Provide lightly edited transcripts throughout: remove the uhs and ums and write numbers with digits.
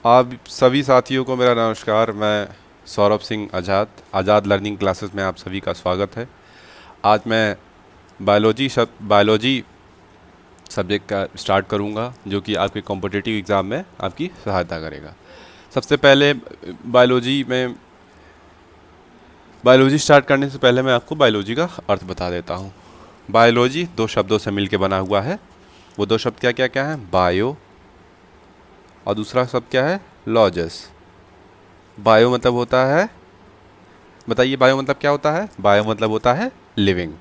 आप सभी साथियों को मेरा नमस्कार। मैं सौरभ सिंह आज़ाद लर्निंग क्लासेस में आप सभी का स्वागत है। आज मैं बायोलॉजी सब्जेक्ट का स्टार्ट करूंगा, जो कि आपके कॉम्पिटिटिव एग्ज़ाम में आपकी सहायता करेगा। सबसे पहले बायोलॉजी स्टार्ट करने से पहले मैं आपको बायोलॉजी का अर्थ बता देता हूँ। बायोलॉजी दो शब्दों से मिलकर बना हुआ है। वो दो शब्द क्या क्या क्या हैं? बायो और दूसरा शब्द क्या है? लॉजस। बायो मतलब होता है, बताइए बायो मतलब क्या होता है? बायो मतलब होता है लिविंग,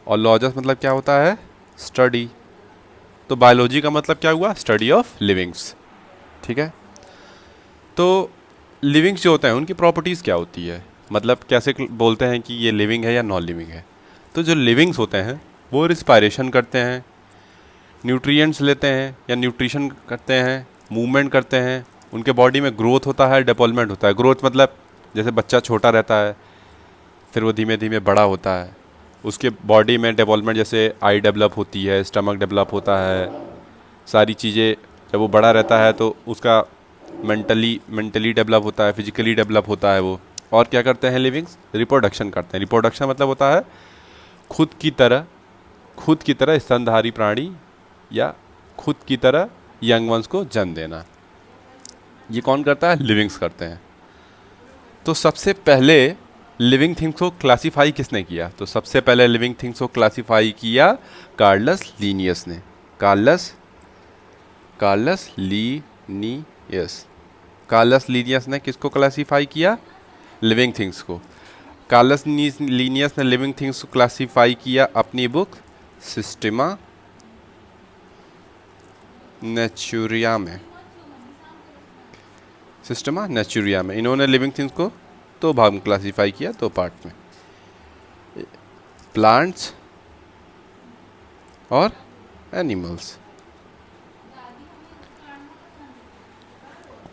और लॉजस मतलब क्या होता है? स्टडी। तो बायोलॉजी का मतलब क्या हुआ? Study of livings. ठीक है। तो लिविंग्स जो होते हैं उनकी प्रॉपर्टीज़ क्या होती है, मतलब कैसे बोलते हैं कि ये लिविंग है या नॉन लिविंग है? तो जो लिविंग्स होते हैं वो रिस्पायरेशन करते हैं, न्यूट्रिएंट्स लेते हैं या न्यूट्रिशन करते हैं, मूवमेंट करते हैं, उनके बॉडी में ग्रोथ होता है, डेवलपमेंट होता है। ग्रोथ मतलब जैसे बच्चा छोटा रहता है, फिर वो धीमे धीमे बड़ा होता है, उसके बॉडी में डेवलपमेंट, जैसे आई डेवलप होती है, स्टमक डेवलप होता है, सारी चीज़ें। जब वो बड़ा रहता है तो उसका मेंटली डेवलप होता है, फिजिकली डेवलप होता है वो। और क्या करते हैं लिविंग्स? रिप्रोडक्शन करते हैं। रिप्रोडक्शन मतलब होता है खुद की तरह स्तनधारी प्राणी या खुद की तरह यंग वंस को जन्म देना। ये कौन करता है? लिविंग्स करते हैं। तो सबसे पहले लिविंग थिंग्स को क्लासीफाई किसने किया? तो सबसे पहले लिविंग थिंग्स को क्लासीफाई किया कार्लस लीनियस ने। Carolus Carolus Linnaeus Carolus Linnaeus ने किसको क्लासीफाई किया? लिविंग थिंग्स को। कार्लस लीनियस ने लिविंग थिंग्स को क्लासीफाई किया अपनी बुक सिस्टेमा नेचुरिया में। सिस्टमा नेचुरिया में इन्होंने लिविंग थिंग्स को दो भाग में क्लासीफाई किया, दो पार्ट में, प्लांट्स और एनिमल्स।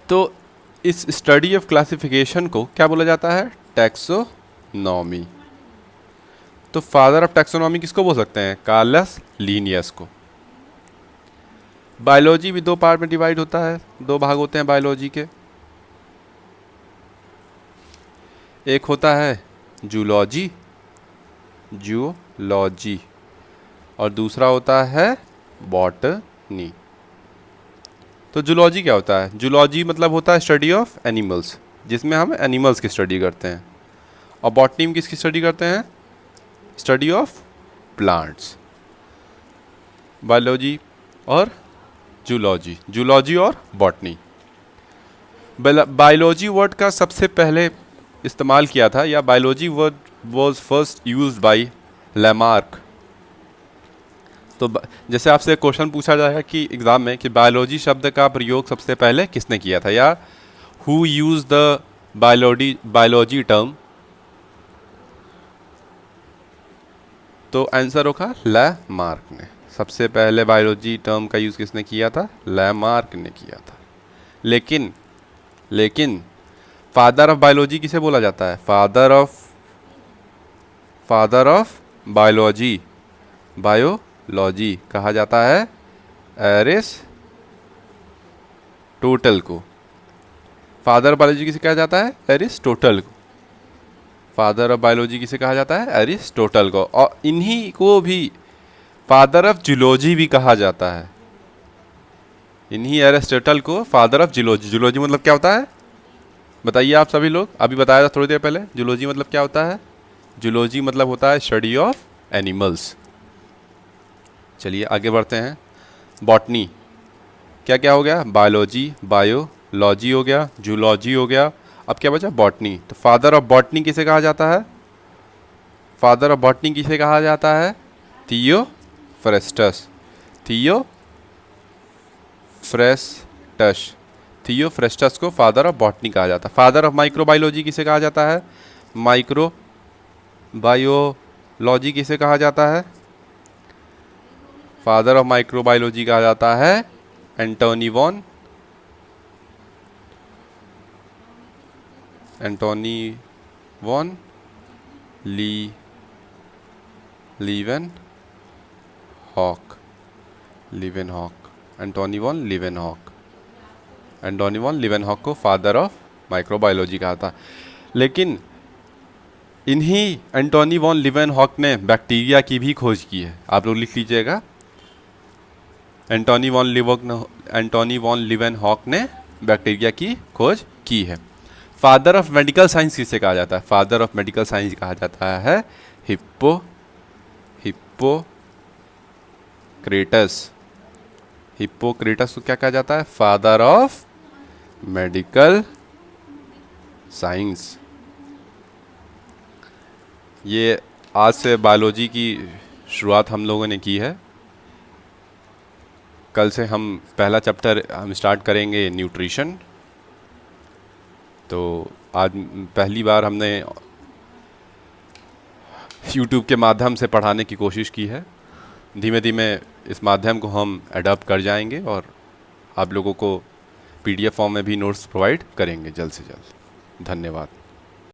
तो इस स्टडी ऑफ क्लासिफिकेशन को क्या बोला जाता है? टैक्सोनॉमी। तो फादर ऑफ टैक्सोनॉमी किसको बोल सकते हैं? कार्लस लीनियस को। बायोलॉजी भी दो पार्ट में डिवाइड होता है, दो भाग होते हैं बायोलॉजी के। एक होता है जूलॉजी जूलॉजी और दूसरा होता है बॉटनी। तो जूलॉजी क्या होता है? जूलॉजी मतलब होता है स्टडी ऑफ एनिमल्स, जिसमें हम एनिमल्स की स्टडी करते हैं। और बॉटनी में किसकी स्टडी करते हैं? Study of plants. बायोलॉजी और जूलॉजी और बॉटनी। बायोलॉजी वर्ड का सबसे पहले इस्तेमाल किया था, या biology word was first use by Lamarck. तो जैसे आपसे क्वेश्चन पूछा जाएगा कि एग्ज़ाम में कि बायोलॉजी शब्द का प्रयोग सबसे पहले किसने किया था, या who use the biology term, तो आंसर होगा लैमार्क ने। सबसे पहले बायोलॉजी टर्म का यूज़ किसने किया था? लैमार्क ने किया था। लेकिन फादर ऑफ बायोलॉजी किसे बोला जाता है? फादर ऑफ बायोलॉजी कहा जाता है एरिस्टोटल को। फादर ऑफ बायोलॉजी किसे कहा जाता है? एरिस्टोटल को। फादर ऑफ बायोलॉजी किसे कहा जाता है? एरिस्टोटल को। और इन्हीं को भी फादर ऑफ जूलॉजी भी कहा जाता है। इन्हीं एरिस्टोटल को फादर ऑफ जूलॉजी। जूलॉजी मतलब क्या होता है? बताइए आप सभी लोग। अभी बताया था थोड़ी देर पहले। जूलॉजी मतलब क्या होता है? जूलॉजी मतलब होता है स्टडी ऑफ एनिमल्स। चलिए आगे बढ़ते हैं। बॉटनी क्या क्या हो गया? बायोलॉजी, बायोलॉजी हो गया, जूलॉजी हो गया, अब क्या बचा? बॉटनी। तो फादर ऑफ बॉटनी किसे कहा जाता है? फादर ऑफ बॉटनी किसे कहा जाता है? थियोफ्रेस्टस। थियोफ्रेस्टस को फादर ऑफ बॉटनी कहा जाता है। फादर ऑफ माइक्रोबायोलॉजी किसे कहा जाता है? माइक्रोबायोलॉजी किसे कहा जाता है? फादर ऑफ माइक्रोबायोलॉजी कहा जाता है Antonie van Leeuwenhoek. Antonie van Leeuwenhoek. Antonie van Leeuwenhoek को फादर ऑफ माइक्रोबायोलॉजी कहा था। लेकिन इन्हीं एंटोनी वॉन लीवेनहॉक ने बैक्टीरिया की भी खोज की है। आप लोग लिख लीजिएगा, एंटोनी वॉन लीवेनहॉक ने बैक्टीरिया की खोज की है। फादर ऑफ मेडिकल साइंस किसे कहा जाता है? फादर ऑफ मेडिकल साइंस कहा जाता है हिप्पोक्रेटस। हिप्पोक्रेटस को क्या कहा जाता है? Father of medical science. ये आज से बायोलॉजी की शुरुआत हम लोगों ने की है। कल से हम पहला चैप्टर हम स्टार्ट करेंगे न्यूट्रिशन। तो आज पहली बार हमने यूट्यूब के माध्यम से पढ़ाने की कोशिश की है। धीमे धीमे इस माध्यम को हम अडॉप्ट कर जाएंगे और आप लोगों को PDF फॉर्म में भी नोट्स प्रोवाइड करेंगे जल्द से जल्द। धन्यवाद।